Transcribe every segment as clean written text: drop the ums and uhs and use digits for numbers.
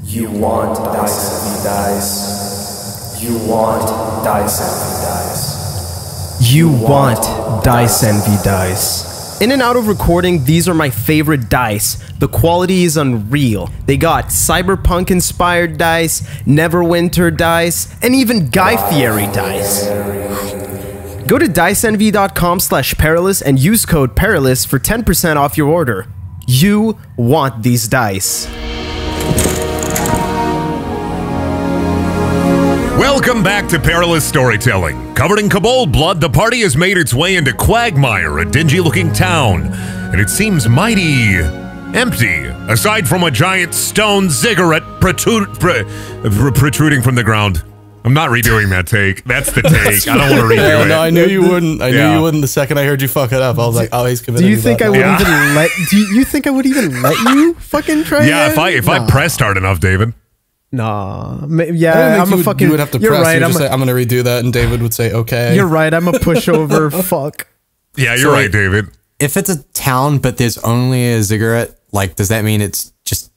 You want dice and dice. You want dice and dice. You want dice envy dice. In and out of recording, these are my favorite dice. The quality is unreal. They got cyberpunk inspired dice, Neverwinter dice, and even Guy Fieri dice. Go to diceenvy.com/perilous and use code Perilous for 10% off your order. You want these dice. Welcome back to Perilous Storytelling. Covered in Kobold blood, the party has made its way into Quagmire, a dingy-looking town, and it seems mighty empty, aside from a giant stone ziggurat protruding from the ground. I'm not redoing that take. That's the take. I don't want to redo it. No, I knew you wouldn't. I knew you wouldn't the second I heard you fuck it up. I was like, oh, he's committed. Do you think I would even let? Do you think I would even let you fucking try? Yeah, that? if I pressed hard enough, David. Nah, yeah, I'm a fucking. You would have to you're press. right. You would say, I'm gonna redo that, and David would say, okay. You're right. I'm a pushover. Fuck. Yeah, you're right, David. If it's a town, but there's only a ziggurat, like, does that mean it's just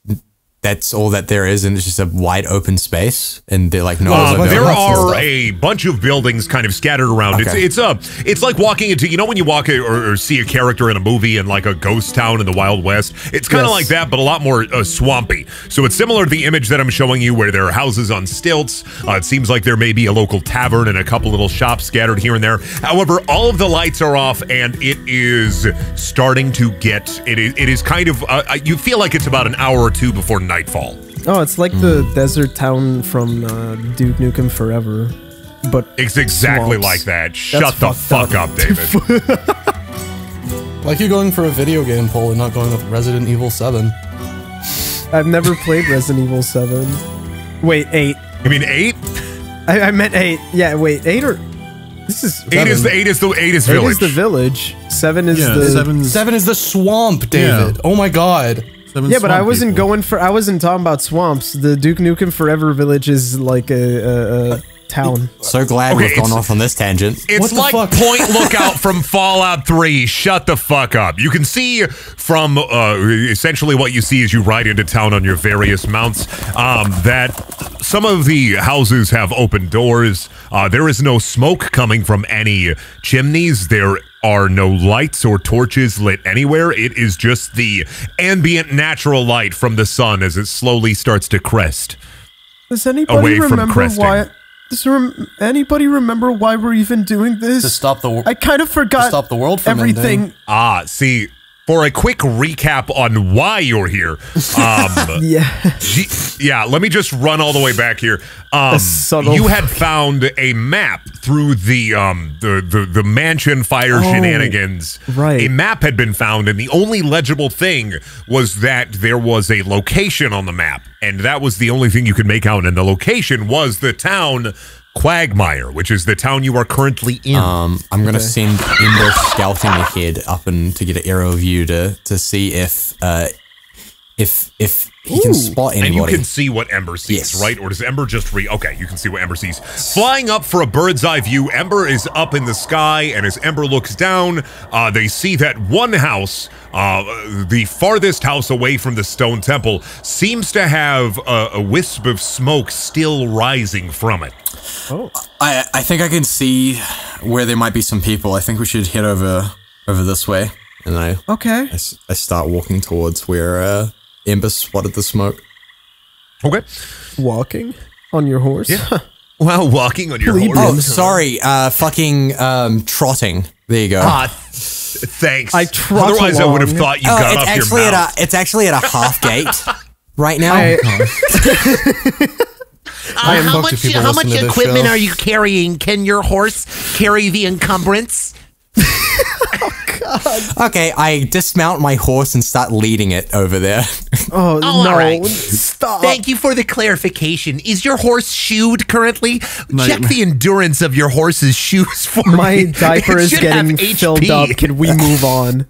that's all that there is, and it's just a wide open space, and they're like, no. There are a bunch of buildings kind of scattered around. Okay. It's like walking into, you know, when you walk or see a character in a movie in like a ghost town in the Wild West. It's kind of like that, but a lot more swampy. So it's similar to the image that I'm showing you, where there are houses on stilts. It seems like there may be a local tavern and a couple little shops scattered here and there. However, all of the lights are off, and it is starting to get. It is kind of. You feel like it's about an hour or two before nightfall. Oh, it's like the desert town from Duke Nukem Forever, but it's exactly swamps. like that. Shut the fuck up, David. Like you're going for a video game poll and not going with Resident Evil 7. I've never played Resident Evil 7. Wait, 8. You mean 8? I meant 8. Yeah, wait, 8 or this is 8 is 8 is village. 8 is the village. 7 is the 7 is the swamp, David. Yeah. Oh my god. Yeah, but I wasn't talking about swamps. The Duke Nukem Forever village is like a town. So glad we've gone off on this tangent. It's like Point Lookout from Fallout 3. Shut the fuck up. You can see from essentially what you see as you ride into town on your various mounts that some of the houses have open doors. There is no smoke coming from any chimneys. There are no lights or torches lit anywhere. It is just the ambient natural light from the sun as it slowly starts to crest. Does anybody remember why? Does anybody remember why we're even doing this? To stop the I kind of forgot to stop the world from everything. Ending. See, for a quick recap on why you're here, yeah, let me just run all the way back here. You had found a map through the mansion fire shenanigans. Right. A map had been found, and the only legible thing was that there was a location on the map, and that was the only thing you could make out. And the location was the town Quagmire, which is the town you are currently in. I'm gonna send Ember scouting ahead up and to get an aerial view to see if he can spot anybody. And you can see what Ember sees, right? Or does Ember just okay, you can see what Ember sees. Flying up for a bird's eye view, Ember is up in the sky, and as Ember looks down, they see that one house, the farthest house away from the stone temple, seems to have a wisp of smoke still rising from it. Oh. I think I can see where there might be some people. I think we should head over this way. And I start walking towards where Ember spotted the smoke. Okay. Walking on your horse? Yeah. Well, walking on your horse. Oh, sorry. Fucking trotting. There you go. Thanks. I trot Otherwise, along. I would have thought you got off your mouth. It's actually at a half gate right now. How much equipment are you carrying? Can your horse carry the encumbrance? Oh, God. Okay, I dismount my horse and start leading it over there. Oh, no. All right. Stop. Thank you for the clarification. Is your horse shoed currently? Check the endurance of your horse's shoes for me. My diaper is getting filled up. Can we move on?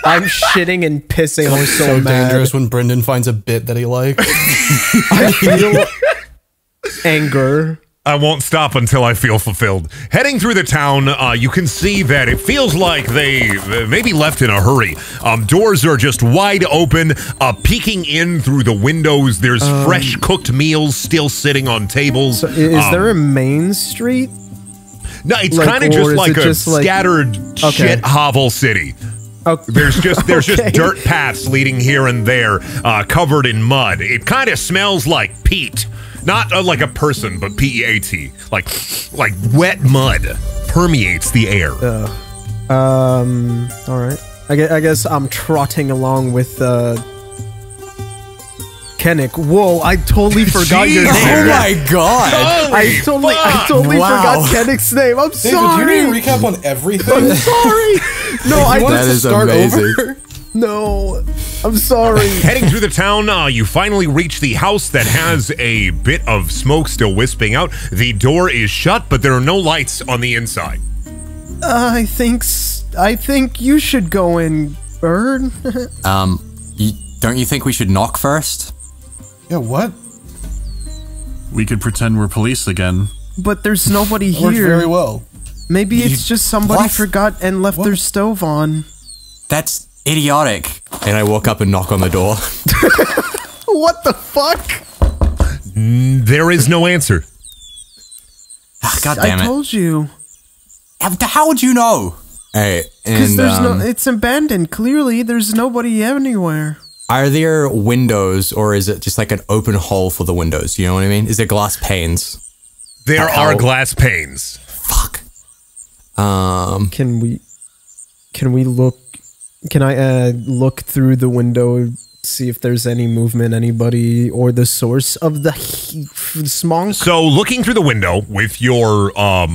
I'm shitting and pissing. I'm so mad. Dangerous when Brendan finds a bit that he likes. I feel anger. I won't stop until I feel fulfilled. Heading through the town, you can see that it feels like they maybe left in a hurry. Doors are just wide open, peeking in through the windows. There's fresh cooked meals still sitting on tables. So is there a main street? No, it's Like, kind of or just is like it a just like- scattered shit hovel city. Okay. There's just Okay. dirt paths leading here and there, covered in mud. It kind of smells like peat, not like a person, but PEAT, like wet mud permeates the air. All right. I guess I'm trotting along with Kennick. Whoa! I totally forgot your name. Oh my god! I totally Wow. forgot Kennick's name. I'm David, sorry. do you need a recap on everything? I'm sorry. No, I want us That to is start amazing. over? No, I'm sorry. Heading through the town, you finally reach the house that has a bit of smoke still wisping out. The door is shut, but there are no lights on the inside. I think you should go in, Bird. Don't you think we should knock first? Yeah, what? We could pretend we're police again. But there's nobody Worked here. very well. Maybe it's just somebody What? forgot and left their stove on. That's idiotic. And I walk up and knock on the door. What the fuck? There is no answer. God damn I it. told you. How would you know? Hey, Because and there's no. It's abandoned. Clearly, there's nobody anywhere. are there windows or is it just like an open hole for the windows? You know what I mean? Is there glass panes? There How- are glass panes. Fuck. Can we look? Can I look through the window, see if there's any movement, anybody, or the source of the smog? So, looking through the window with your, I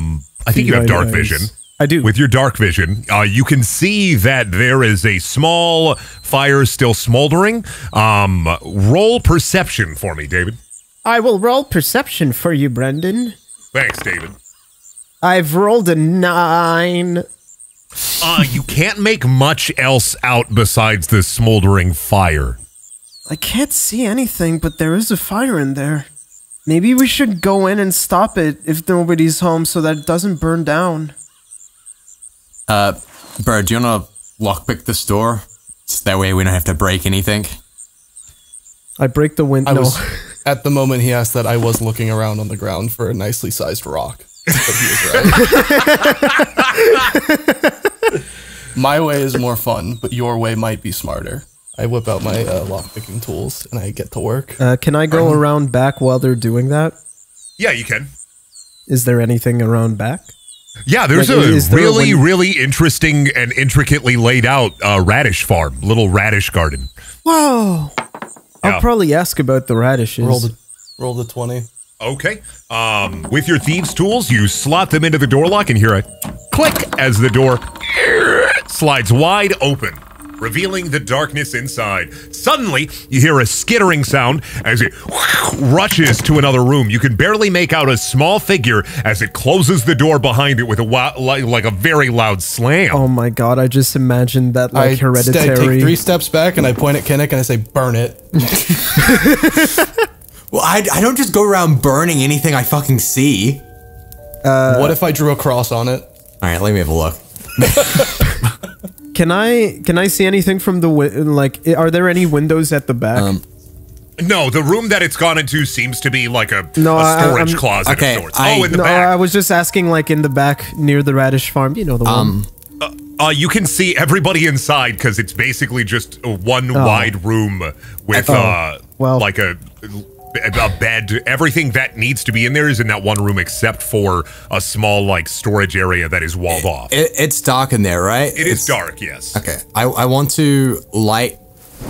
think you have dark vision. I do. With your dark vision, you can see that there is a small fire still smoldering. Roll perception for me, David. I will roll perception for you, Brendan. Thanks, David. I've rolled a 9. You can't make much else out besides the smoldering fire. I can't see anything, but there is a fire in there. Maybe we should go in and stop it if nobody's home so that it doesn't burn down. Bird, do you want to lockpick this door? So that way we don't have to break anything. I break the window. I was, at the moment he asked that, I was looking around on the ground for a nicely sized rock. But he was right. My way is more fun, but your way might be smarter. I whip out my lockpicking tools and I get to work. Can I go around back while they're doing that? Yeah, you can. Is there anything around back? Yeah, there's Like, is a there really, one- really interesting and intricately laid out radish farm, little radish garden. Whoa! Yeah. I'll probably ask about the radishes. Roll the 20. Okay. With your thieves' tools, you slot them into the door lock and hear a click as the door slides wide open, revealing the darkness inside. Suddenly, you hear a skittering sound as it rushes to another room. You can barely make out a small figure as it closes the door behind it with a like a very loud slam. Oh my god, I just imagined that like I hereditary. take 3 steps back and I point at Kinnick and I say, burn it. Well, I don't just go around burning anything I fucking see. What if I drew a cross on it? All right, let me have a look. Can I see anything from the like? Are there any windows at the back? No, the room that it's gone into seems to be like a No, storage I'm- closet okay, of sorts. I- In the No, back. I was just asking, like in the back near the radish farm. You know the one. You can see everybody inside because it's basically just a one wide room with well. like a bed. Everything that needs to be in there is in that one room except for a small like storage area that is walled off. It's dark in there, right? It is dark, yes. Okay, I want to light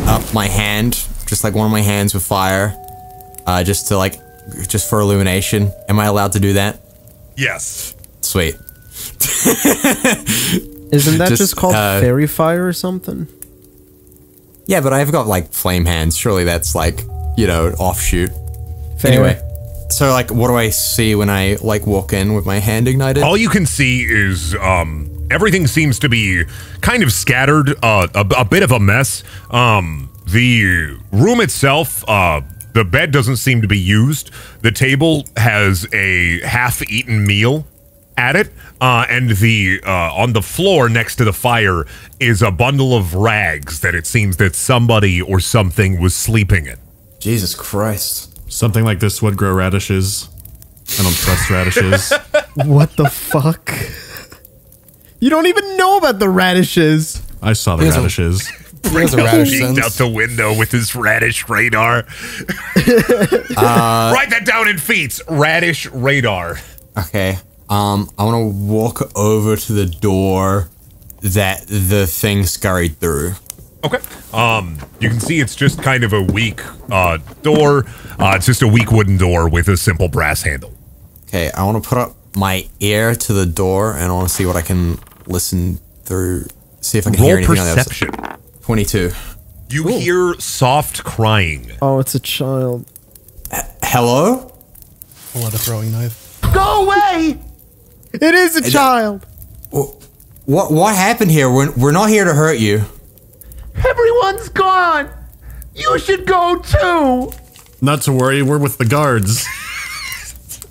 up my hand, just like one of my hands with fire, just for illumination. Am I allowed to do that? Yes. Sweet. Isn't that just, just called fairy fire or something? Yeah, but I've got like flame hands. Surely that's like, you know, offshoot. Fair. Anyway, so like, what do I see when I like walk in with my hand ignited? All you can see is everything seems to be kind of scattered, a bit of a mess. The room itself, The bed doesn't seem to be used. The table has a half-eaten meal at it, and on the floor next to the fire is a bundle of rags that it seems that somebody or something was sleeping in. Jesus Christ. Something like this would grow radishes. I don't trust radishes. What the fuck? You don't even know about the radishes. I saw the radishes. There's a radish Peeked out sense. the window with his radish radar. Write that down in feet. Radish radar. Okay. I want to walk over to the door that the thing scurried through. Okay. You can see it's just kind of a weak door. It's just a weak wooden door with a simple brass handle. Okay, I want to put up my ear to the door and I want to see what I can listen through. See if I can hear Roll anything on the other perception. side. 22. You hear soft crying. Oh, it's a child. Hello? Pull out a throwing knife. Go away! It is a child. What happened here? We're not here to hurt you. Everyone's gone! You should go too! Not to worry, we're with the guards.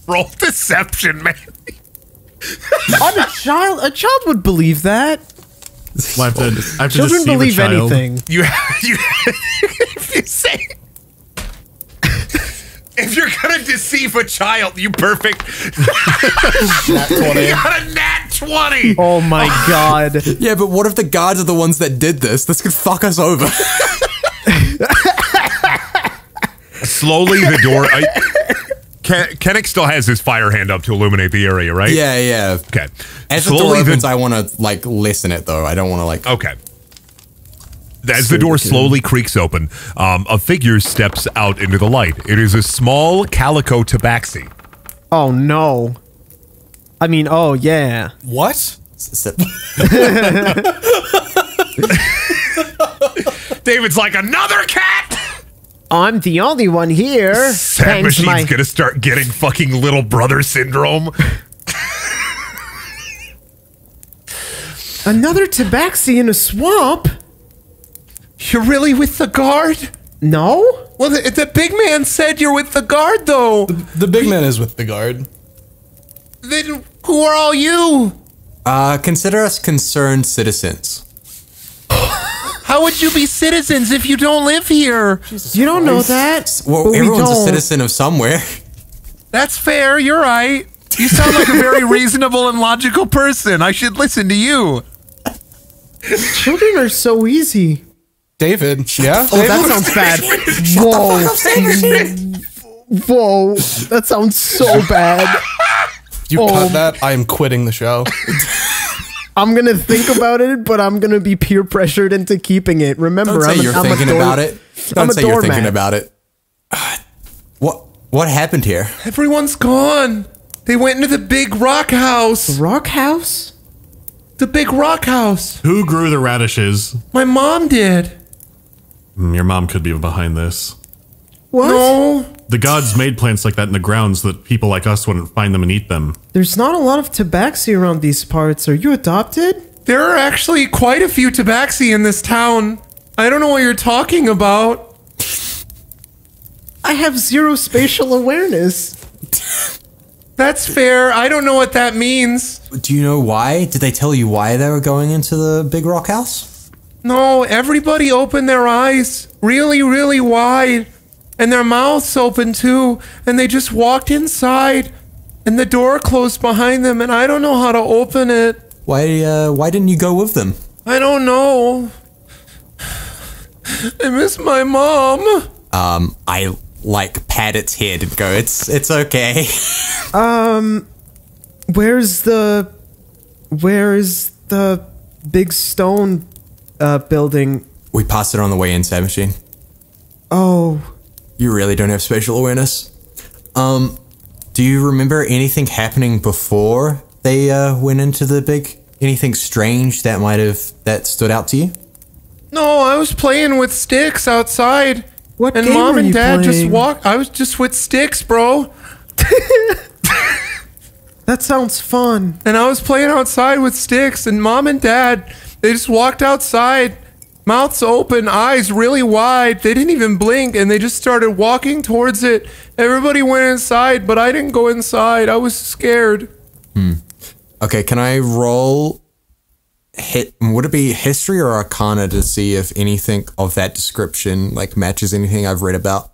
Roll deception, man. On a child? A child would believe that. Well, I have to Children deceive a believe child. anything. If you say, if you're gonna deceive a child, you perfect. Nat 20. You got a nat 20. Oh my god. Yeah, but what if the guards are the ones that did this? This could fuck us over. Slowly, the door. Kennick still has his fire hand up to illuminate the area, right? Yeah. Okay. As the door opens, I want to, like, listen it, though. I don't want to, like... Okay. As the door slowly creaks open, a figure steps out into the light. It is a small calico tabaxi. Oh no. I mean, oh yeah. What? David's like, another cat? I'm the only one here. Sad Thanks, Machine's gonna start getting fucking little brother syndrome. Another tabaxi in a swamp? You're really with the guard? No? Well, the big man said you're with the guard, though. The big man is with the guard. Then who are all you? Consider us concerned citizens. How would you be citizens if you don't live here? You don't know that. Well, but we everyone's a don't. citizen of somewhere. That's fair, you're right. You sound like a very reasonable and logical person. I should listen to you. Children are so easy. David, yeah? Oh, that sounds bad. Whoa. Whoa. That sounds so bad. You cut that, I am quitting the show. I'm gonna think about it, but I'm gonna be peer pressured into keeping it. Remember, Don't say you're thinking about it. Don't say you're thinking about it. What happened here? Everyone's gone. They went into the big rock house. Rock house? The big rock house. Who grew the radishes? My mom did. Your mom could be behind this. What? No. The gods made plants like that in the ground so that people like us wouldn't find them and eat them. There's not a lot of tabaxi around these parts. Are you adopted? There are actually quite a few tabaxi in this town. I don't know what you're talking about. I have zero spatial awareness. That's fair. I don't know what that means. Do you know why? Did they tell you why they were going into the big rock house? No, everybody opened their eyes really, really wide. And their mouths open too. And they just walked inside. And the door closed behind them. And I don't know how to open it. Why didn't you go with them? I don't know. I miss my mom. I like pat its head and go, it's okay. Where's the big stone building? We passed it on the way in, Sad Machine. Oh. You really don't have spatial awareness. Do you remember anything happening before they went into the big... Anything strange that stood out to you? No, I was playing with sticks outside. What and game mom were and you dad just playing? walked. I was just with sticks, bro. That sounds fun. And I was playing outside with sticks, and mom and dad, they just walked outside, Mouths open, eyes really wide. They didn't even blink, and they just started walking towards it. Everybody went inside, but I didn't go inside. I was scared. Okay, can I roll would it be history or arcana to see if anything of that description like matches anything I've read about?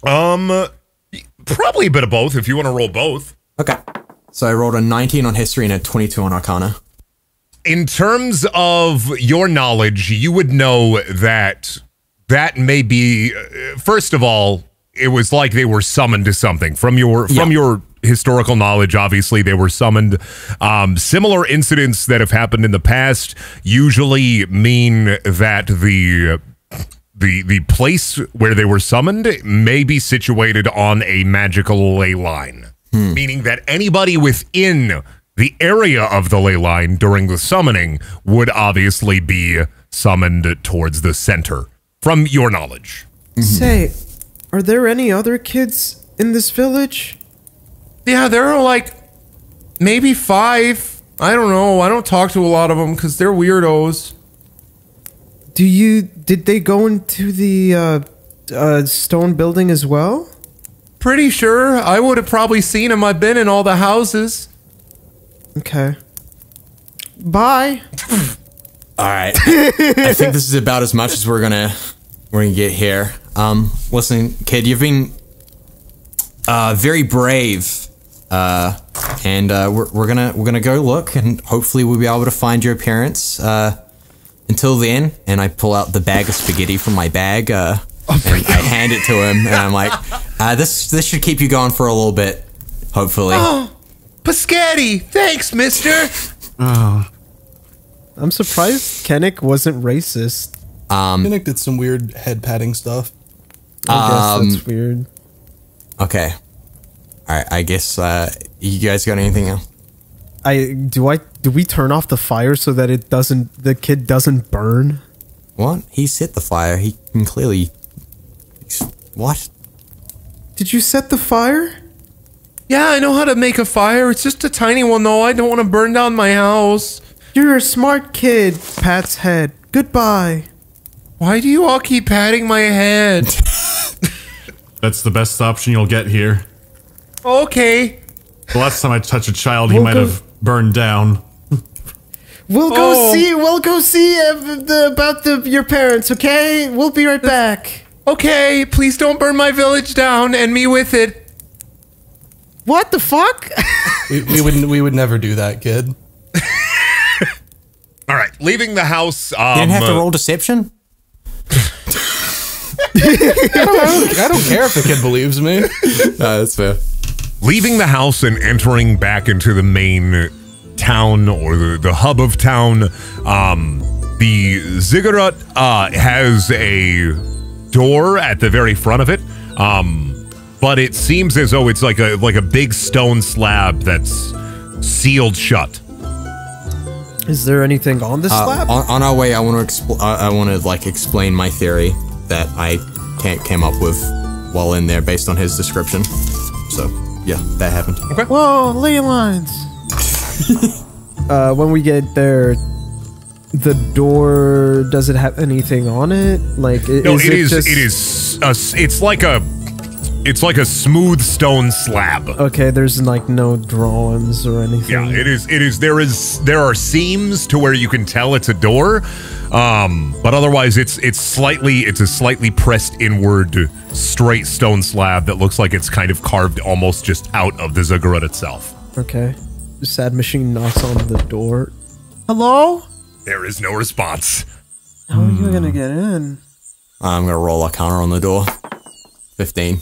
Probably a bit of both if you want to roll both. Okay. So I rolled a 19 on history and a 22 on arcana. In terms of your knowledge, you would know that may be, first of all, it was like they were summoned to something. From your historical knowledge, obviously, they were summoned. Similar incidents that have happened in the past usually mean that the place where they were summoned may be situated on a magical ley line, meaning that anybody within the area of the ley line during the summoning would obviously be summoned towards the center, from your knowledge. Say, are there any other kids in this village? Yeah, there are like maybe 5. I don't know. I don't talk to a lot of them because they're weirdos. Did they go into the stone building as well? Pretty sure. I would have probably seen them. I've been in all the houses. Okay. Bye. All right. I think this is about as much as we're gonna get here. Listen, kid, you've been very brave. And we're gonna go look, and hopefully we'll be able to find your parents. Until then, and I pull out the bag of spaghetti from my bag, and I hand it to him, and I'm like, this should keep you going for a little bit, hopefully. Oh, Piscati! Thanks, mister! Oh. I'm surprised Kennick wasn't racist. Kinnick did some weird head patting stuff. I guess that's weird. Okay. Alright, I guess, you guys got anything else? Do we turn off the fire so that the kid doesn't burn? What? He set the fire. He can clearly... What? Did you set the fire? Yeah, I know how to make a fire. It's just a tiny one, though. I don't want to burn down my house. You're a smart kid, Pat's head. Goodbye. Why do you all keep patting my head? That's the best option you'll get here. Okay. The last time I touched a child, he might have burned down. We'll go see about your parents, okay? We'll be right back. Okay, please don't burn my village down and me with it. What the fuck? we would never do that, kid. All right, leaving the house. You didn't have to roll deception? I don't care if the kid believes me. That's fair. Leaving the house and entering back into the main town or the hub of town, the ziggurat has a door at the very front of it, but it seems as though it's like a big stone slab that's sealed shut. Is there anything on the slab? On our way, I want to like explain my theory that I came up with while in there based on his description. So yeah, that happened. Okay. Whoa, ley lines. When we get there, the door, does it have anything on it? Like, no, it's like a smooth stone slab. Okay, there's like no drawings or anything. Yeah, it is. There are seams to where you can tell it's a door, but otherwise it's a slightly pressed inward straight stone slab that looks like it's kind of carved almost just out of the ziggurat itself. Okay. Sad Machine knocks on the door. Hello? There is no response. How are you gonna get in? I'm gonna roll Arcana on the door. 15.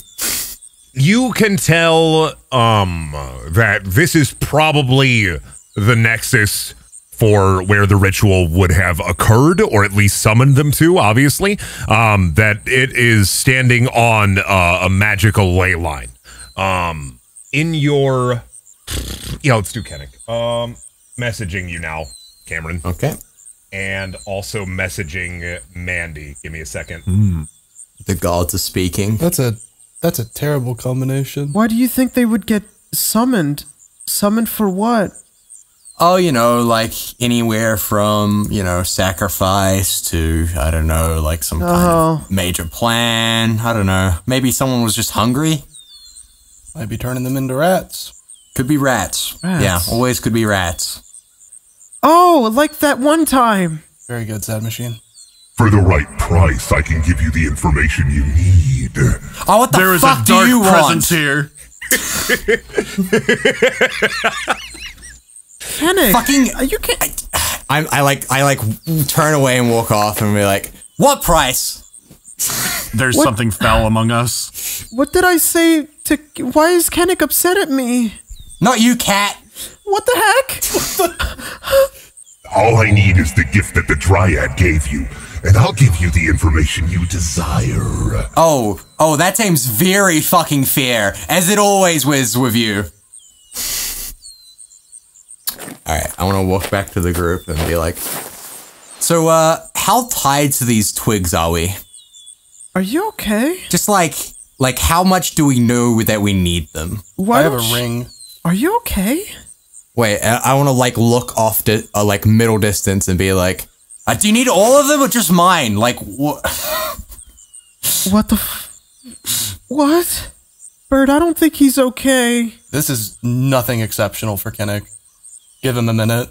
You can tell that this is probably the nexus for where the ritual would have occurred, or at least summoned them to, obviously. That it is standing on a magical ley line. In your... Yeah, let's do Kennick. Messaging you now, Cameron. Okay. And also messaging Mandy. Give me a second. The gods are speaking. That's a terrible combination. Why do you think they would get summoned? Summoned for what? Oh, you know, like anywhere from, you know, sacrifice to, I don't know, like some kind of major plan. I don't know. Maybe someone was just hungry. Might be turning them into rats. Could be rats. Yeah, always could be rats. Oh, like that one time. Very good, Sad Machine. For the right price, I can give you the information you need. Oh, what the fuck do you want? Here. Kennick, Fucking, you can't. I like turn away and walk off and be like, what price? There's something foul among us. What did I say to? Why is Kennick upset at me? Not you, cat. What the heck? All I need is the gift that the Dryad gave you, and I'll give you the information you desire. Oh, that seems very fucking fair, as it always was with you. Alright, I want to walk back to the group and be like, so, how tied to these twigs are we? Are you okay? Just like how much do we know that we need them? I have a ring. Are you okay? Wait, I want to like look off to like middle distance and be like, do you need all of them or just mine? Like, what? What the what? Bird, I don't think he's okay. This is nothing exceptional for Kennick. Give him a minute.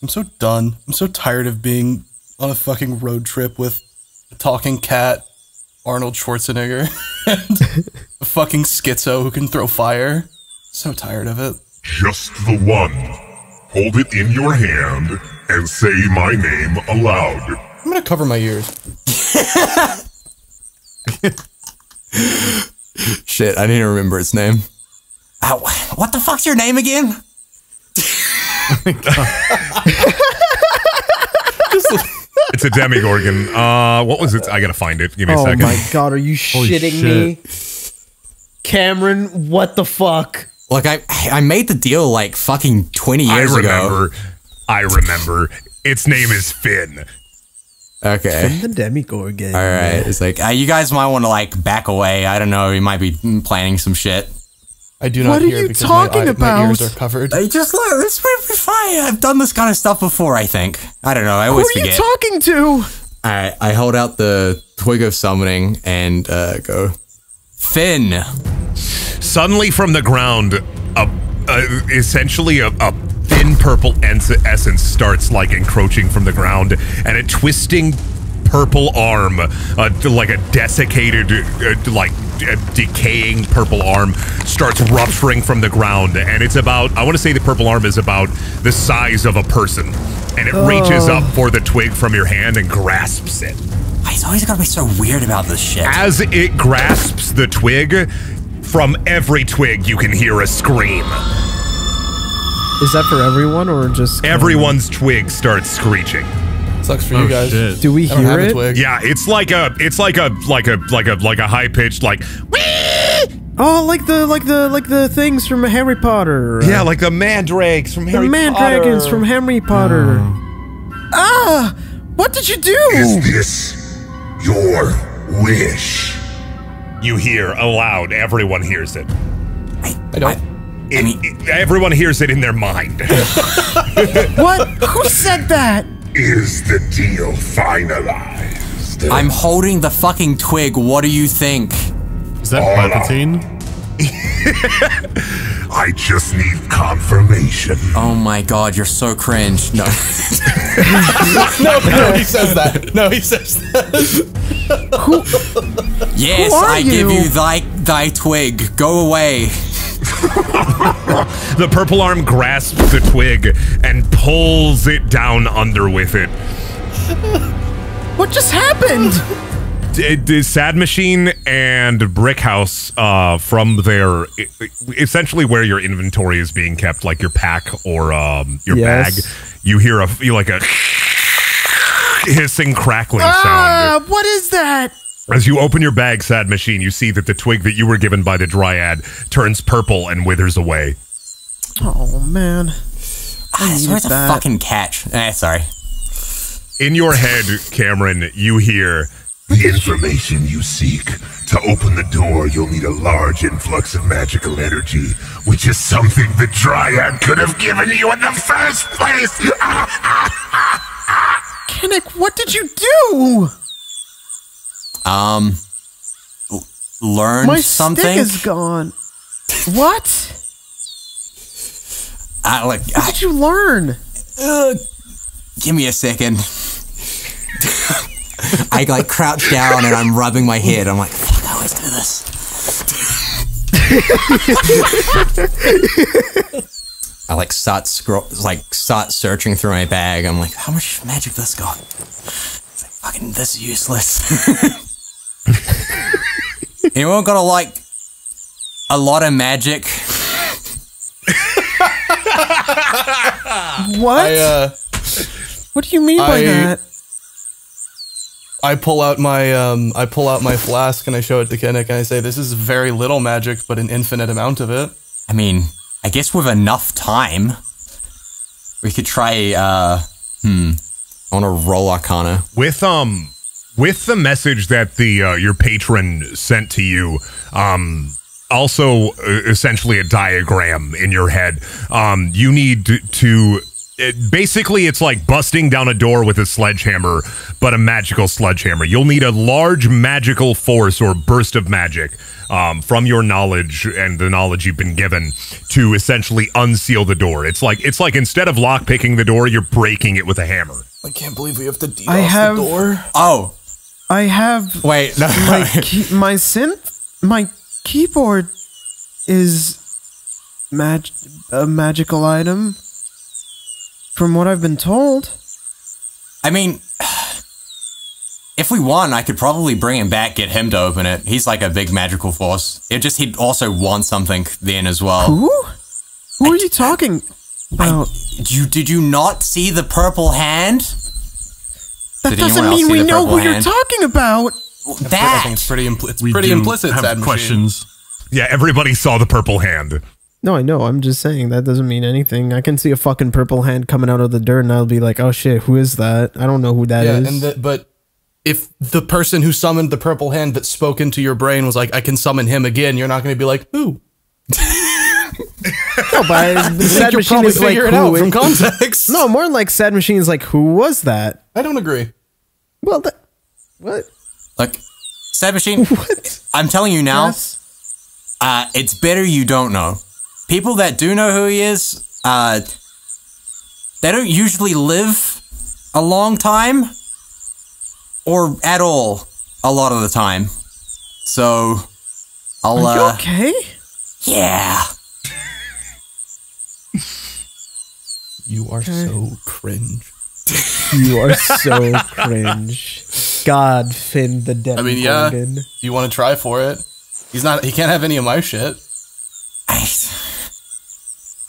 I'm so done. I'm so tired of being on a fucking road trip with a talking cat, Arnold Schwarzenegger, and a fucking schizo who can throw fire. So tired of it. Just the one. Hold it in your hand and say my name aloud. I'm gonna cover my ears. Shit, I didn't remember its name. What the fuck's your name again? It's a demigorgon. What was it? I gotta find it. Give me a second. Oh my god, are you shitting me? Cameron, what the fuck? Like, I made the deal like fucking 20 years ago. I remember. Its name is Finn. Okay. Finn the demigorgon. All right. It's like, you guys might want to like back away. I don't know. You might be planning some shit. I do not What are hear you because talking my about? ears are covered. Hey, just look. It's fine. I've done this kind of stuff before, I think. I don't know. I Who always are you forget. talking to? All right. I hold out the twig of summoning and go, Finn. Suddenly from the ground, essentially a thin purple essence starts like encroaching from the ground, and a twisting purple arm, like a desiccated, like a decaying purple arm, starts rupturing from the ground, and it's about, I want to say the purple arm is about the size of a person, and it reaches up for the twig from your hand and grasps it. He's always gotta be so weird about this shit. As it grasps the twig, from every twig you can hear a scream. Is that for everyone or just Everyone's twig starts screeching. Sucks for you guys. Shit. Do we I don't hear have a it? twig. Yeah, it's like a high pitched like Oh, like the things from Harry Potter. yeah, like the mandrakes from Harry the Potter. mandragons from Harry Potter. Ah! What did you do? Is this your wish? You hear aloud. Everyone hears it. I don't. Everyone hears it in their mind. What? Who said that? Is the deal finalized? I'm holding the fucking twig. What do you think? Is that Palpatine? I just need confirmation. Oh my god, you're so cringe. No. No, he says that. No, he says that. Yes, Who are I give you? you thy twig. Go away. The purple arm grasps the twig and pulls it down under with it. What just happened? The Sad Machine and Brickhouse, from their essentially where your inventory is being kept, like your pack or your bag, you hear a hissing, crackling sound. What is that? As you open your bag, Sad Machine, you see that the twig that you were given by the Dryad turns purple and withers away. Oh man. It's always a fucking catch. Sorry. In your head, Cameron, you hear The information you seek. To open the door, you'll need a large influx of magical energy, which is something the Dryad could have given you in the first place! Kinnick, what did you do? Learn My something? stick is gone. What? What did you learn? Give me a second. I like crouch down and I'm rubbing my head. I'm like, fuck, I always do this. I like start searching through my bag. I'm like, how much magic this got? It's like, fucking this is useless. Anyone got a lot of magic? What? What do you mean by that? I pull out my flask and I show it to Kinnick and I say, "This is very little magic, but an infinite amount of it." I mean, I guess with enough time, we could try. I want to roll Arcana with the message that the your patron sent to you. Also, essentially a diagram in your head. You need to basically, it's like busting down a door with a sledgehammer, but a magical sledgehammer. You'll need a large magical force or burst of magic from your knowledge and the knowledge you've been given to essentially unseal the door. It's like instead of lock picking the door, you're breaking it with a hammer. I can't believe we have to DDoS the door. Oh, I have. Wait, no. my synth, my keyboard is a magical item. From what I've been told. I mean, if we won, I could probably bring him back, get him to open it. He's like a big magical force. He'd also want something then as well. Who? Who are you talking about? Did you not see the purple hand? That doesn't mean we know who you're talking about. That! I think it's pretty implicit. Have questions. Yeah, everybody saw the purple hand. No, I know. I'm just saying that doesn't mean anything. I can see a fucking purple hand coming out of the dirt, and I'll be like, "Oh shit, who is that? I don't know who that is." But if the person who summoned the purple hand that spoke into your brain was like, "I can summon him again," you're not going to be like, "Who?" No, but the sad you'll machine probably is like, figure it out from context. No, more like sad machine is like, who was that? I don't agree. Well, what? Look, sad machine. What? I'm telling you now. Yes? It's better you don't know. People that do know who he is, they don't usually live a long time, or at all, a lot of the time. So, I'll, Are you okay? Yeah. You are so cringe. You are so cringe. God, Finn the Demon. I mean, yeah. You want to try for it? He can't have any of my shit.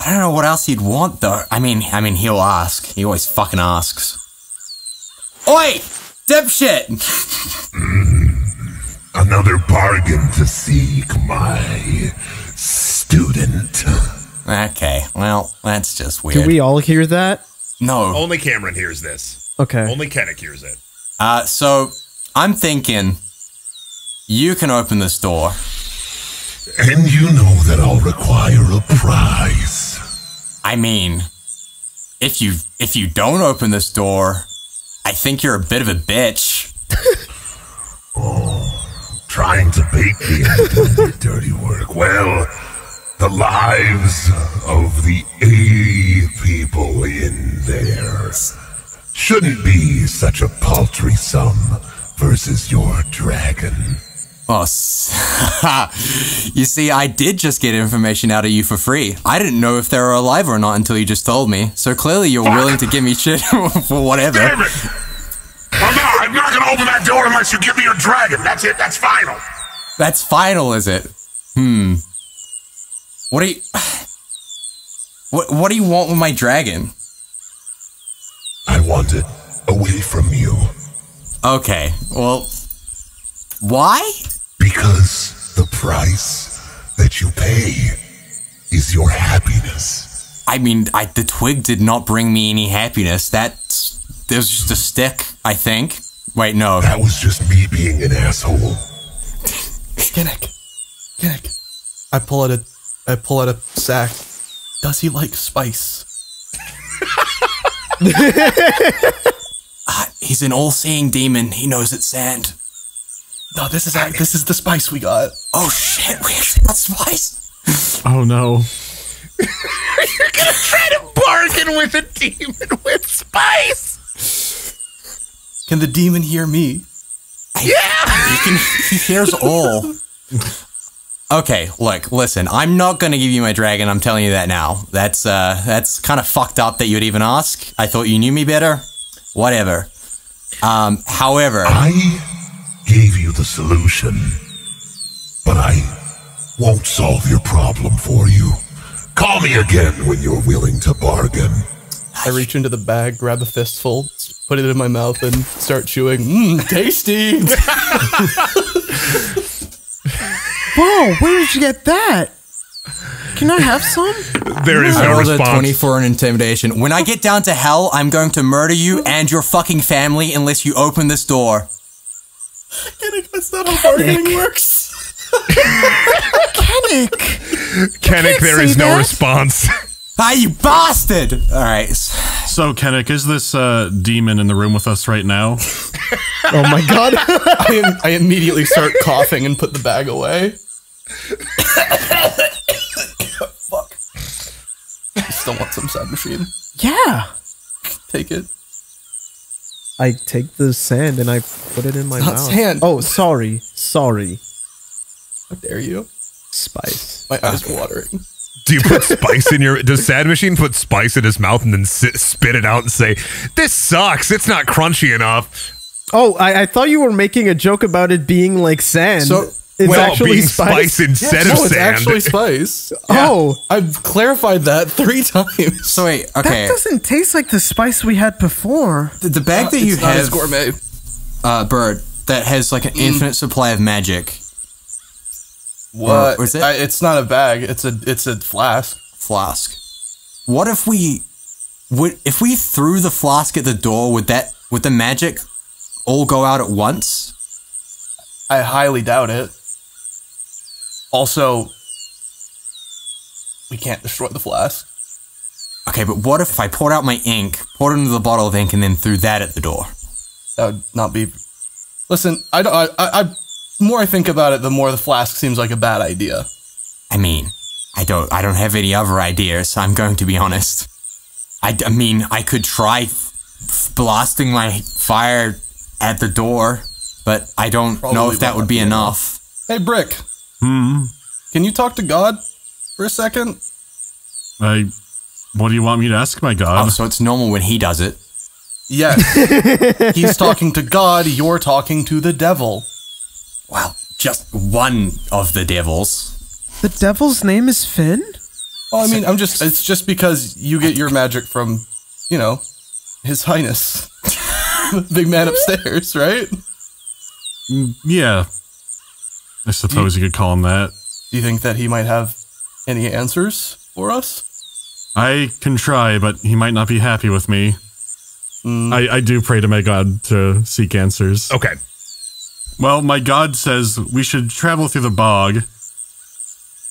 I don't know what else he'd want, though. I mean, he'll ask. He always fucking asks. Oi! Dipshit! Another bargain to seek, my student. Okay, well, that's just weird. Can we all hear that? No. Only Cameron hears this. Okay. Only Kennick hears it. So, I'm thinking you can open this door. And you know that I'll require a prize. I mean, if you don't open this door, I think you're a bit of a bitch. Trying to bait me into doing your dirty work. Well, the lives of the 80 people in there shouldn't be such a paltry sum versus your dragon. Oh, you see, I did just get information out of you for free. I didn't know if they were alive or not until you just told me. So clearly you're willing to give me shit for whatever. Damn it! Well, no, I'm not going to open that door unless you give me your dragon. That's it. That's final. That's final, is it? What do you... What do you want with my dragon? I want it away from you. Okay, well... Why? Because the price that you pay is your happiness. I mean, the twig did not bring me any happiness. There's just a stick, I think. Wait, no. That was just me being an asshole. Kinnick. I pull out a sack. Does he like spice? He's an all-seeing demon. He knows it's sand. No, this is the spice we got. Oh shit, we actually got spice. Oh no. You're gonna try to bargain with a demon with spice? Can the demon hear me? He hears all. Okay, look, listen, I'm not gonna give you my dragon, I'm telling you that now. That's kind of fucked up that you'd even ask. I thought you knew me better. Whatever. However... I gave you the solution, but I won't solve your problem for you. Call me again when you're willing to bargain. I reach into the bag, grab a fistful, put it in my mouth, and start chewing. Mmm, tasty! Whoa, where did you get that? Can I have some? There is no I rolled a response. 24 in intimidation. When I get down to hell, I'm going to murder you and your fucking family unless you open this door. Kinnick, that's not how bargaining works. Kennick, there is no response. Ah, you bastard! Alright. So, Kennick, is this demon in the room with us right now? Oh my god. I immediately start coughing and put the bag away. Fuck. You still want some sand machine? Yeah. Take it. I take the sand and I put it in my Not mouth. sand. Oh, sorry. How dare you? Spice. My eyes are watering. Do you put spice in your... Does Sad Machine put spice in his mouth and then spit it out and say, this sucks, it's not crunchy enough? Oh, I thought you were making a joke about it being like sand. So, it's Well, actually being spice. instead No, of it's sand. actually spice. Oh, I've clarified that 3 times. So wait, okay. that doesn't taste like the spice we had before. The bag that you it's not as have, gourmet. Bird, that has like an infinite supply of magic. What? Or is it? It's not a bag. It's a flask. Flask. What if we threw the flask at the door? Would the magic all go out at once? I highly doubt it. Also, we can't destroy the flask. Okay, but what if I poured out my ink, poured it into the bottle of ink, and then threw that at the door? That would not be. Listen, the more I think about it, the more the flask seems like a bad idea. I mean, I don't have any other ideas. I'm going to be honest. I mean, I could try blasting my fire at the door, but I don't know if that would be enough. Hey, Brick. Can you talk to God for a second? What do you want me to ask my god? Oh, so it's normal when he does it. Yes. He's talking to God, you're talking to the devil. Well, just one of the devils. The devil's name is Finn? Well, I mean, it's just because you get your magic from, His Highness. The big man upstairs, right? Yeah. I suppose you could call him that. Do you think that he might have any answers for us? I can try, but he might not be happy with me. I do pray to my god to seek answers. Okay. Well, my god says we should travel through the bog.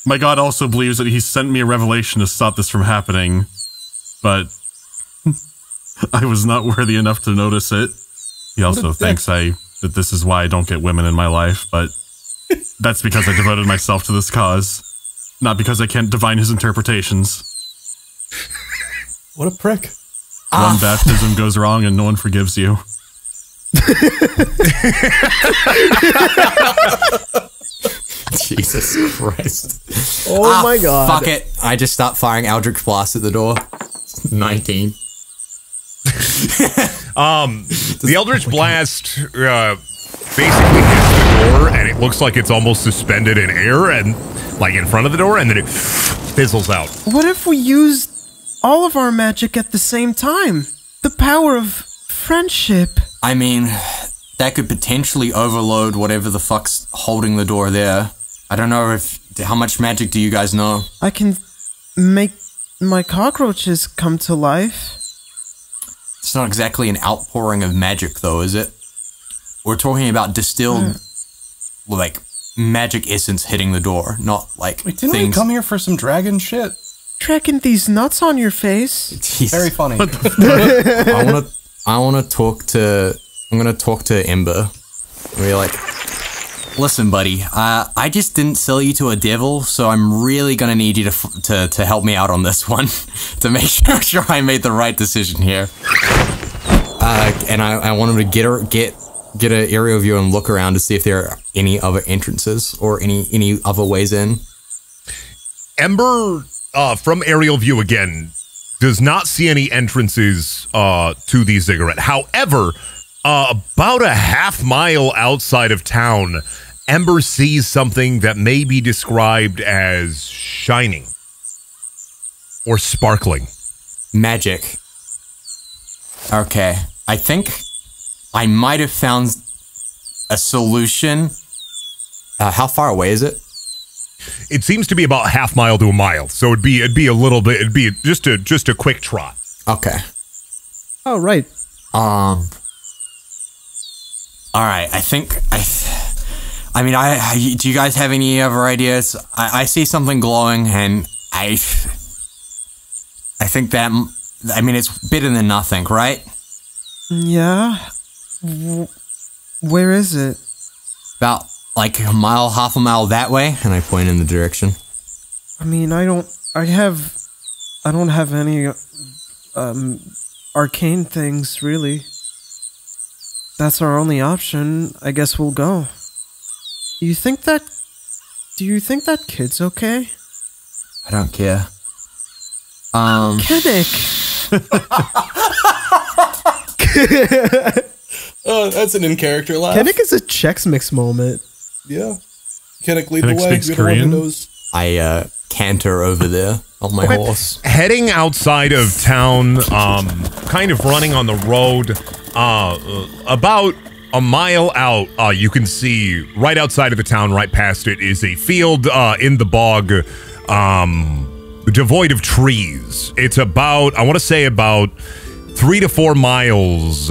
My god also believes that he sent me a revelation to stop this from happening, but I was not worthy enough to notice it. He also thinks that this is why I don't get women in my life, but that's because I devoted myself to this cause, not because I can't divine his interpretations. What a prick. One baptism goes wrong and no one forgives you. Jesus Christ. Oh my god. Fuck it. I just start firing Eldritch Blast at the door. 19. The Eldritch Blast basically hits the door, and it looks like it's almost suspended in air, and like in front of the door, and then it fizzles out. What if we used all of our magic at the same time? The power of friendship. I mean, that could potentially overload whatever the fuck's holding the door there. I don't know how much magic do you guys know? I can make my cockroaches come to life. It's not exactly an outpouring of magic, though, is it? we're talking about distilled, like, magic essence hitting the door, not, like, Wait, didn't we come here for some dragon shit? Tracking these nuts on your face. Very funny. I wanna talk to... I'm gonna talk to Ember. We're like, listen, buddy, I just didn't sell you to a devil, so I'm really gonna need you to help me out on this one to make sure I made the right decision here. And I want him to get an aerial view and look around to see if there are any other entrances or any other ways in. Ember, from aerial view again, does not see any entrances to the ziggurat. However, about a half-mile outside of town, Ember sees something that may be described as shining or sparkling. Magic. Okay, I think I might have found a solution. How far away is it? It seems to be about half mile to a mile, so it'd be a little bit. It'd be just a quick trot. Okay. Oh, right. All right. I think I mean, do you guys have any other ideas? I see something glowing, and I think that, I mean, it's better than nothing, right? Yeah. Where is it? About like half a mile that way, and I point in the direction. I mean, I don't have any arcane things, really. That's our only option. I guess we'll go. Do you think that kid's okay? I don't care. Kennick! Oh, that's an in-character laugh. Kennick is a Chex Mix moment. Yeah. Kennick, lead the Kennick way. speaks You're the one who Korean? knows. I canter over there on my horse. Heading outside of town, kind of running on the road, about a mile out, you can see right outside of the town, right past it, is a field in the bog, devoid of trees. It's about, I want to say about 3 to 4 miles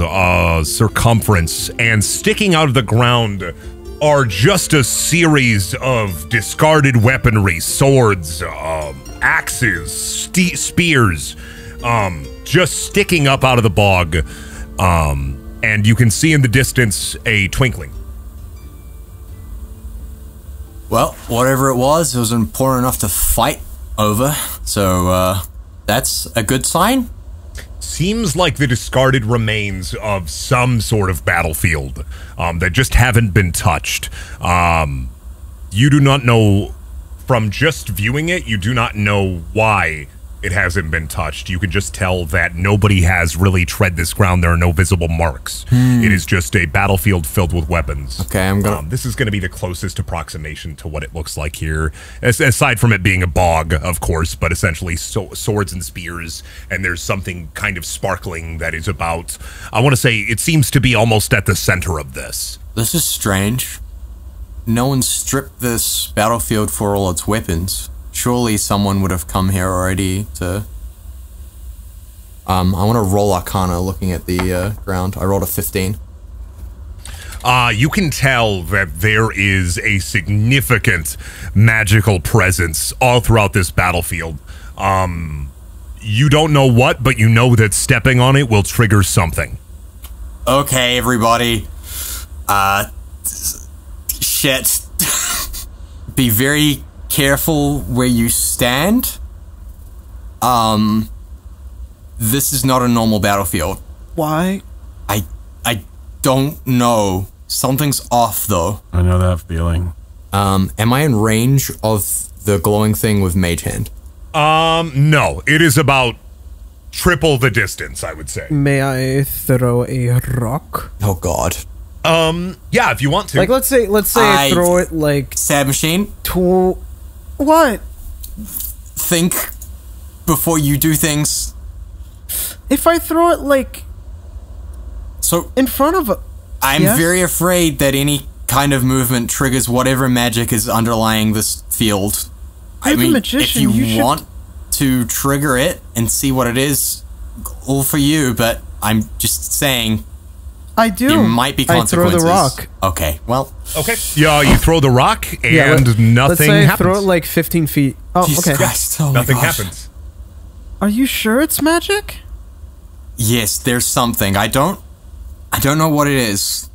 circumference, and sticking out of the ground are just a series of discarded weaponry, swords, axes, spears, just sticking up out of the bog. And you can see in the distance a twinkling. Well, whatever it was important enough to fight over, so that's a good sign. Seems like the discarded remains of some sort of battlefield that just haven't been touched. You do not know, from just viewing it, you do not know why it hasn't been touched. You can just tell that nobody has really tread this ground. There are no visible marks. It is just a battlefield filled with weapons. Okay, I'm gonna... this is going to be the closest approximation to what it looks like here. Aside from it being a bog, of course, but essentially swords and spears, and there's something kind of sparkling that is about, I want to say, it seems to be almost at the center of this. This is strange. No one stripped this battlefield for all its weapons. Surely someone would have come here already to... I want to roll Arcana looking at the ground. I rolled a 15. You can tell that there is a significant magical presence all throughout this battlefield. You don't know what, but you know that stepping on it will trigger something. Okay, everybody. Shit. Be very careful where you stand. This is not a normal battlefield. Why? I don't know. Something's off, though. I know that feeling. Am I in range of the glowing thing with Mage Hand? No. It is about triple the distance, I would say. May I throw a rock? Oh, God. Yeah, if you want to. Like, let's say I throw it like... Stab machine? What? Think before you do things. If I throw it like... So... in front of a... I'm very afraid that any kind of movement triggers whatever magic is underlying this field. You're the magician. If you want to trigger it and see what it is, all for you, but I'm just saying... I do. There might be consequences. I throw the rock. Okay, well. Okay. Yeah, you throw the rock and let's nothing say happens. I throw it like 15 feet. Oh, Jesus okay. Christ. Oh Nothing my gosh. happens. Are you sure it's magic? Yes, there's something. I don't know what it is.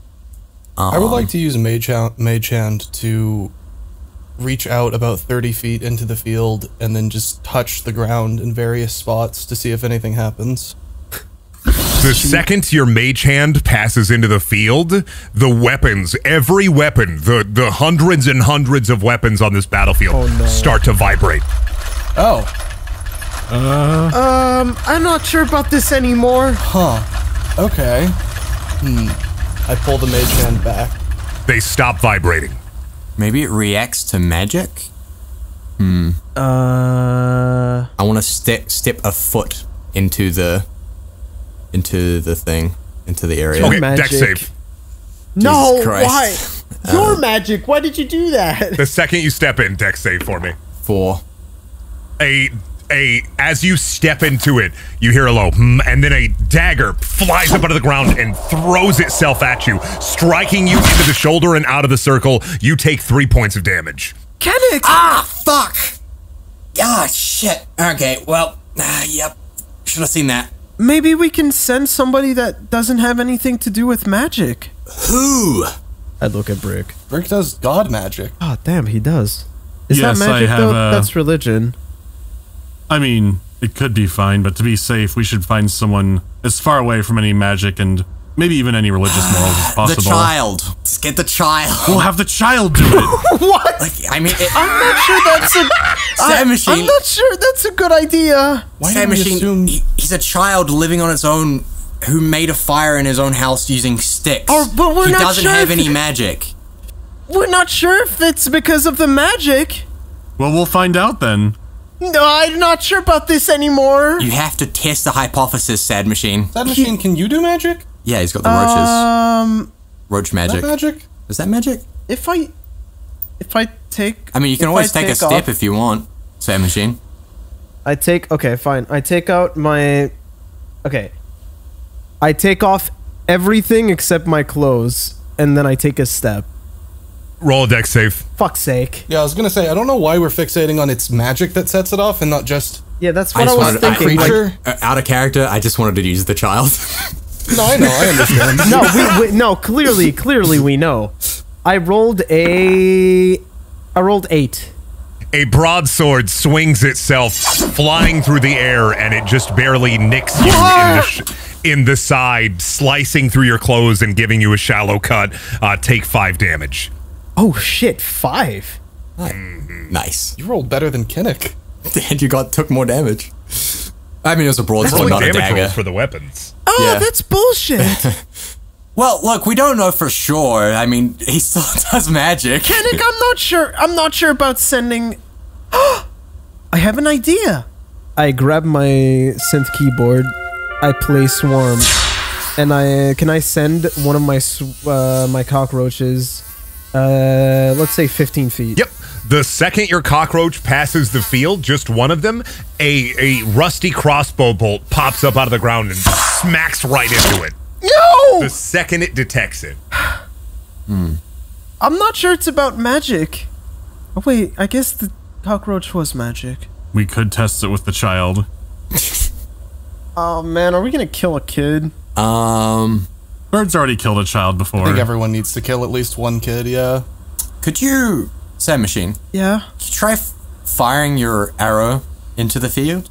I would like to use Mage Hand to reach out about 30 feet into the field and then just touch the ground in various spots to see if anything happens. The second your mage hand passes into the field, the weapons, every weapon, the hundreds and hundreds of weapons on this battlefield start to vibrate. Oh. I'm not sure about this anymore. Huh. Okay. I pull the Mage Hand back. They stop vibrating. Maybe it reacts to magic? I want to step a foot into the thing, into the area. Okay, magic. dex save. No, Christ. why? Your magic. Why did you do that? The second you step in, dex save for me. 4. As you step into it, you hear a low, and then a dagger flies up out of the ground and throws itself at you, striking you into the shoulder and out of the circle. You take 3 points of damage. Kennick! Ah, fuck! Ah, shit. Okay, well, yep. Should have seen that. Maybe we can send somebody that doesn't have anything to do with magic. Who? I'd look at Brick. Brick does god magic. Oh, damn, he does. Is Yes, that magic, I have, though? That's religion. I mean, it could be fine, but to be safe, we should find someone as far away from any magic and maybe even any religious morals as possible. The child. Let's get the child. We'll have the child do it. What? Like, I mean, I'm not sure that's a... Sad Machine. I'm not sure that's a good idea. Sad Machine, he's a child living on its own who made a fire in his own house using sticks. Oh, but we're he not doesn't sure have if- any magic. We're not sure if it's because of the magic. Well, we'll find out then. No, I'm not sure about this anymore. You have to test the hypothesis, Sad Machine. Sad Machine, can you do magic? Yeah, he's got the roaches. Roach Is magic. that magic? Is that magic? If I take... I mean, you can if always I take a take step off- if you want, Sad Machine. Okay, fine. I take out my... Okay. I take off everything except my clothes, and then I take a step. Roll a dex save. Fuck's sake. Yeah, I was gonna say, I don't know why we're fixating on its magic that sets it off and not just... Yeah, that's what I was thinking. creature. Out of character, I just wanted to use the child. No, I know, I understand. No, clearly we know. I rolled 8. A broadsword swings itself, flying through the air, and it just barely nicks you in the side, slicing through your clothes and giving you a shallow cut. Take 5 damage. Oh shit, 5. Nice. You rolled better than Kinnick. And you took more damage. I mean, it was a broadsword, Only not a damage dagger. rolls for the weapons. Oh, Yeah. that's bullshit. Well, look, we don't know for sure. I mean, he still does magic. Kennick, I'm not sure about sending... I have an idea. I grab my synth keyboard, I play Swarm, and can I send one of my my cockroaches, let's say 15 feet. Yep. The second your cockroach passes the field, just one of them, a rusty crossbow bolt pops up out of the ground and smacks right into it. No! The second it detects it. I'm not sure it's about magic. Oh wait, I guess the cockroach was magic. We could test it with the child. Oh man, are we gonna kill a kid? Bird's already killed a child before. I think everyone needs to kill at least one kid, yeah. Could you, Sad Machine, Yeah. could you try firing your arrow into the field?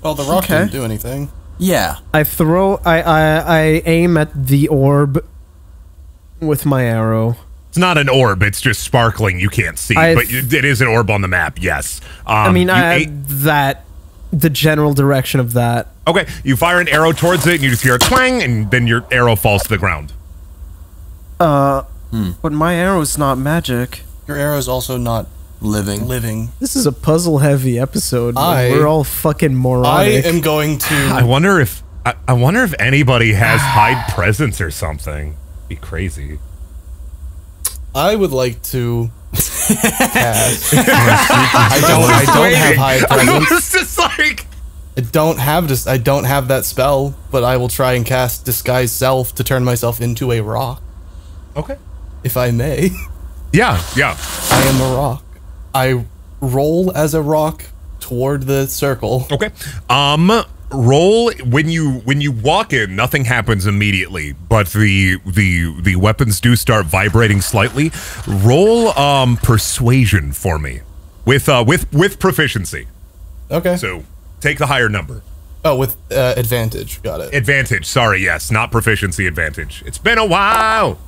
Well, the rock Okay. didn't do anything. Yeah. I aim at the orb with my arrow. It's not an orb, it's just sparkling. You can't see, but it is an orb on the map, yes. I mean, the general direction of that. Okay, you fire an arrow towards it, and you just hear a twang, and then your arrow falls to the ground. But my arrow's not magic. Your arrow's also not Living. This is a puzzle-heavy episode. I- We're all fucking I moronic. am going to... I wonder if anybody has hide presence or something. Be crazy. I would like to cast. I don't have high presence. It's just like I don't have that spell, but I will try and cast Disguise Self to turn myself into a rock. Okay. If I may. Yeah. I am a rock. I roll as a rock toward the circle. Okay. Roll when you walk in, nothing happens immediately, but the weapons do start vibrating slightly. Roll persuasion for me with proficiency. Okay. So take the higher number. Oh, with advantage. Got it. Advantage. Sorry, yes, not proficiency advantage. It's been a while.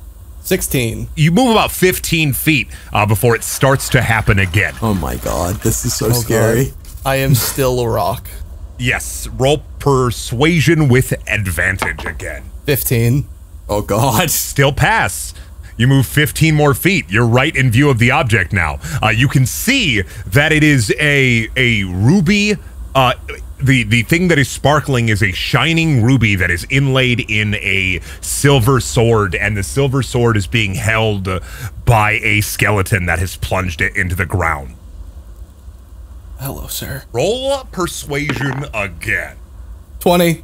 16. You move about 15 feet before it starts to happen again. Oh my god, this is so scary. God. I am still a rock. Yes, roll persuasion with advantage again. 15. Oh god. Still pass. You move 15 more feet. You're right in view of the object now. You can see that it is a ruby. The thing that is sparkling is a shining ruby that is inlaid in a silver sword, and the silver sword is being held by a skeleton that has plunged it into the ground. Hello, sir. Roll persuasion again. 20.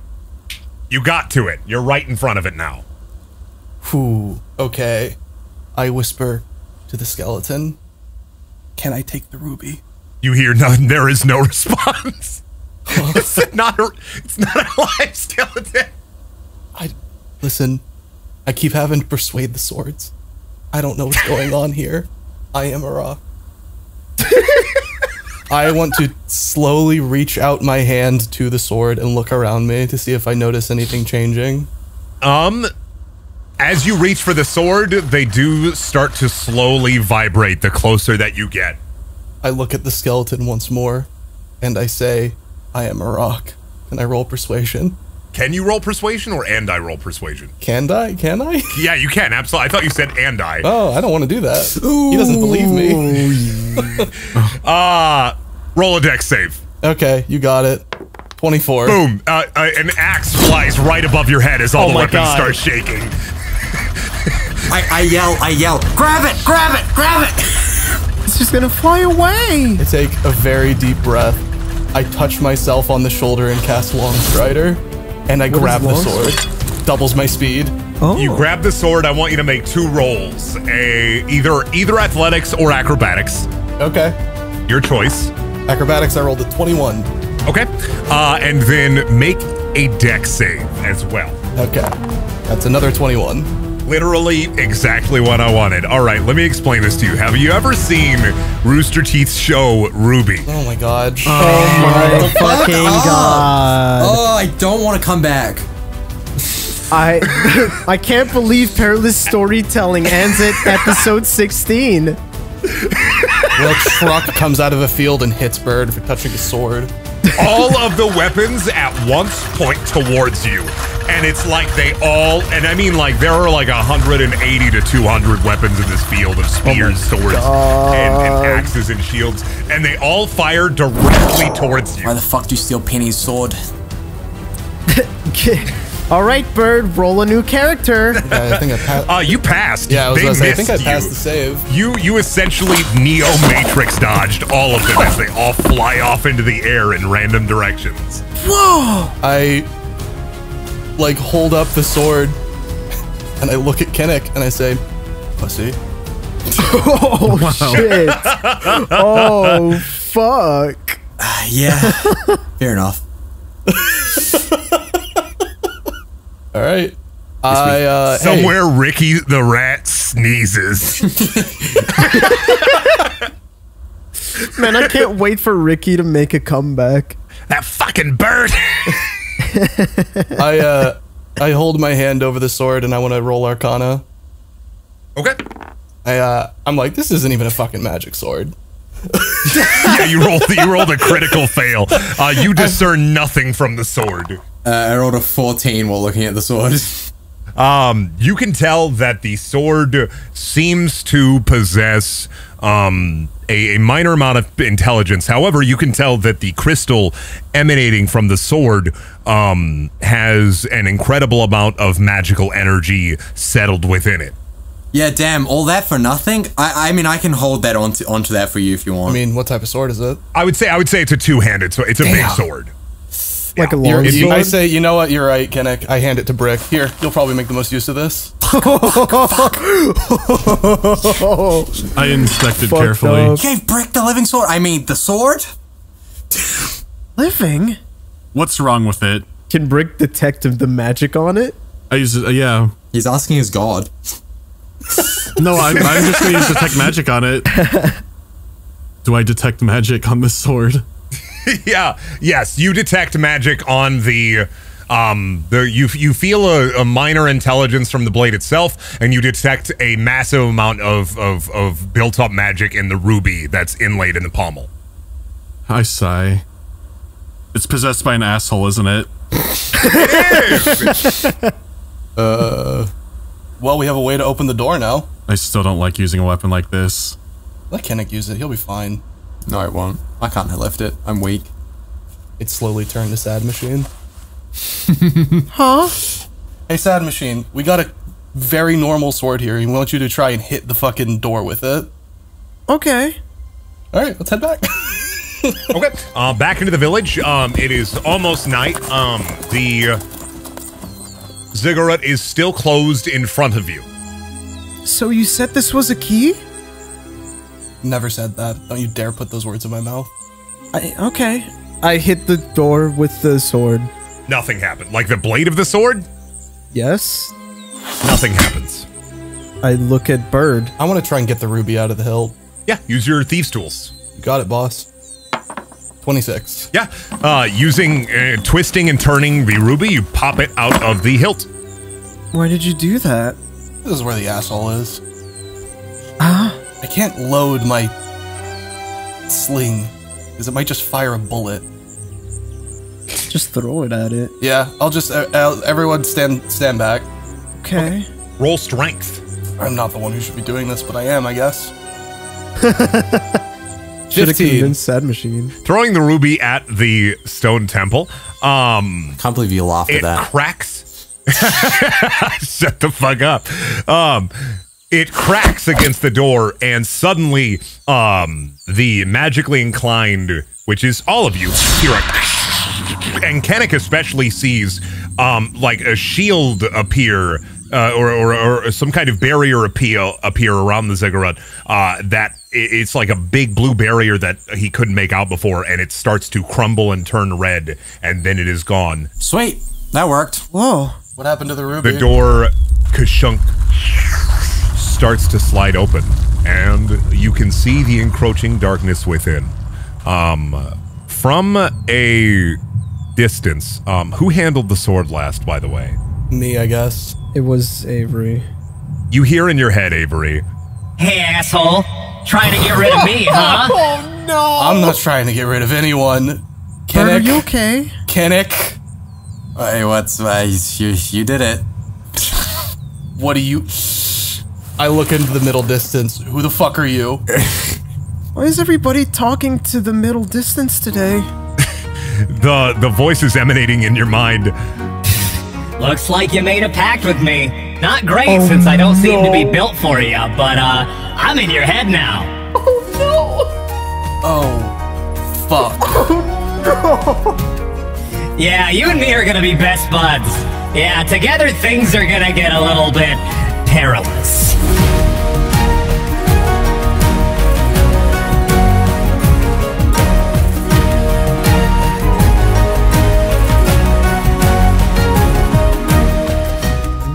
You got to it. You're right in front of it now. Whew. Okay. I whisper to the skeleton, "Can I take the ruby?" You hear none. There is no response. It's not a live skeleton. Listen, I keep having to persuade the swords. I don't know what's going on here. I am a rock. I want to slowly reach out my hand to the sword and look around me to see if I notice anything changing. As you reach for the sword, they do start to slowly vibrate the closer that you get. I look at the skeleton once more, and I say, "I am a rock." And I roll persuasion. Can you roll persuasion, or and I roll persuasion? Can I? Yeah, you can, absolutely. I thought you said and I. Oh, I don't want to do that. Ooh. He doesn't believe me. Roll a dex save. Okay, you got it. 24. Boom. An axe flies right above your head as all the weapons start shaking. I yell, grab it! It's just gonna fly away. I take a very deep breath. I touch myself on the shoulder and cast Long Strider, and I grab the sword. Doubles my speed. Oh. You grab the sword. I want you to make 2 rolls. Either athletics or acrobatics. Okay. Your choice. Acrobatics, I rolled a 21. Okay. And then make a dex save as well. Okay. That's another 21. Literally exactly what I wanted. All right, let me explain this to you. Have you ever seen Rooster Teeth's show, Ruby? Oh my god. Oh my fucking god. Oh, I don't want to come back. I can't believe Perilous storytelling ends at episode 16. A truck comes out of a field and hits Bird for touching a sword. All of the weapons at once point towards you. And it's like they all, and I mean like there are like 180 to 200 weapons in this field of spears, swords, and axes and shields. And they all fire directly towards you. Why the fuck do you steal Penny's sword? All right, Bird, roll a new character. Yeah, I think I passed. You passed. Yeah, I was they gonna say, I missed think I passed you. the save. You essentially Neo Matrix dodged all of them as they all fly off into the air in random directions. Whoa! I like hold up the sword and I look at Kinnick and I say, "Pussy." Oh shit! Oh fuck! Yeah, fair enough. All right. Somewhere Ricky the Rat sneezes. Man, I can't wait for Ricky to make a comeback. That fucking bird. I hold my hand over the sword and I want to roll Arcana. Okay. I'm like, this isn't even a fucking magic sword. Yeah, you rolled a critical fail. You discern nothing from the sword. I rolled a 14 while looking at the sword. You can tell that the sword seems to possess a minor amount of intelligence. However, you can tell that the crystal emanating from the sword has an incredible amount of magical energy settled within it. Yeah, damn, all that for nothing? I mean, I can hold that onto that for you if you want. I mean, what type of sword is it? I would say it's a two-handed, so it's a big sword. Like a long sword? I say, you know what? You're right, Kinnick. I hand it to Brick. Here, you'll probably make the most use of this. I inspected Fucked carefully. up. You gave Brick the living sword? I mean, the sword? Living? What's wrong with it? Can Brick detect the magic on it? I use it, yeah. He's asking his god. No, I'm just gonna use detect magic on it. Do I detect magic on this sword? Yeah. Yes, you detect magic on the you feel a minor intelligence from the blade itself, and you detect a massive amount of built up magic in the ruby that's inlaid in the pommel. I sigh. It's possessed by an asshole, isn't it? Well, we have a way to open the door now. I still don't like using a weapon like this. Let Kinnick use it. He'll be fine. No, it won't. I can't lift it. I'm weak. It slowly turned to Sad Machine. Huh? Hey, Sad Machine, we got a very normal sword here. We want you to try and hit the fucking door with it. Okay. Alright, let's head back. Okay. Back into the village. It is almost night. The ziggurat is still closed in front of you. So you said this was a key? Never said that. Don't you dare put those words in my mouth. Okay. I hit the door with the sword. Nothing happened. Like the blade of the sword? Yes. Nothing happens. I look at Bird. I want to try and get the ruby out of the hilt. Yeah, use your thieves' tools. You got it, boss. 26. Yeah, using twisting and turning the ruby, you pop it out of the hilt. Why did you do that? This is where the asshole is. I can't load my sling, because it might just fire a bullet. Just throw it at it. Yeah, I'll just, everyone stand back. Okay. Roll strength. I'm not the one who should be doing this, but I am, I guess. Should have 15. convinced Sad Machine. Throwing the ruby at the stone temple. Can't believe you laughed at It that. cracks. Shut the fuck up. It cracks against the door, and suddenly, the magically inclined, which is all of you, hear a and Kennick especially sees, like a shield appear, or some kind of barrier appear around the ziggurat. It's like a big blue barrier that he couldn't make out before, and it starts to crumble and turn red, and then it is gone. Sweet. That worked. Whoa. What happened to the ruby? The door, kashunk, starts to slide open, and you can see the encroaching darkness within. From a distance, who handled the sword last, by the way? Me, I guess. It was Avery. You hear in your head, Avery. Hey, asshole. Trying to get rid of me, huh? Oh, no. I'm not trying to get rid of anyone. Bird, Kinnick. are you okay? Kinnick. Hey, what's... you did it. What do you... I look into the middle distance. Who the fuck are you? Why is everybody talking to the middle distance today? The voice is emanating in your mind. Looks like you made a pact with me. Not great since I don't seem to be built for you, but I'm in your head now. Oh, fuck. Yeah, you and me are gonna be best buds. Yeah, together things are gonna get a little bit perilous.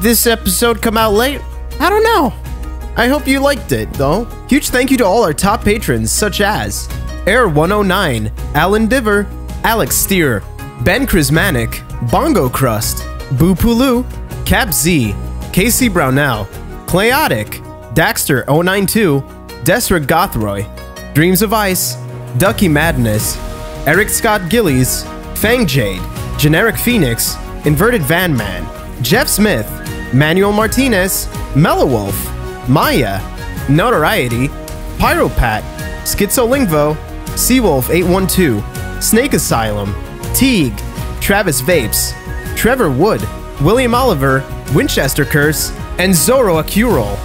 This episode come out late? I don't know. I hope you liked it, though. Huge thank you to all our top patrons, such as Air109, Alan Diver, Alex Steer, Ben Chrismanic, Bongo Crust, Boo Pulu, Cap Z, Casey Brownell, Clayotic, Daxter092, Desrick Gothroy, Dreams of Ice, Ducky Madness, Eric Scott Gillies, Fang Jade, Generic Phoenix, Inverted Van Man, Jeff Smith, Manuel Martinez, Mellow Wolf, Maya, Notoriety, Pyropat, Schizolingvo, Seawolf812, Snake Asylum, Teague, Travis Vapes, Trevor Wood, William Oliver, Winchester Curse, and Zoro Akurol.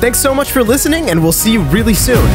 Thanks so much for listening, and we'll see you really soon.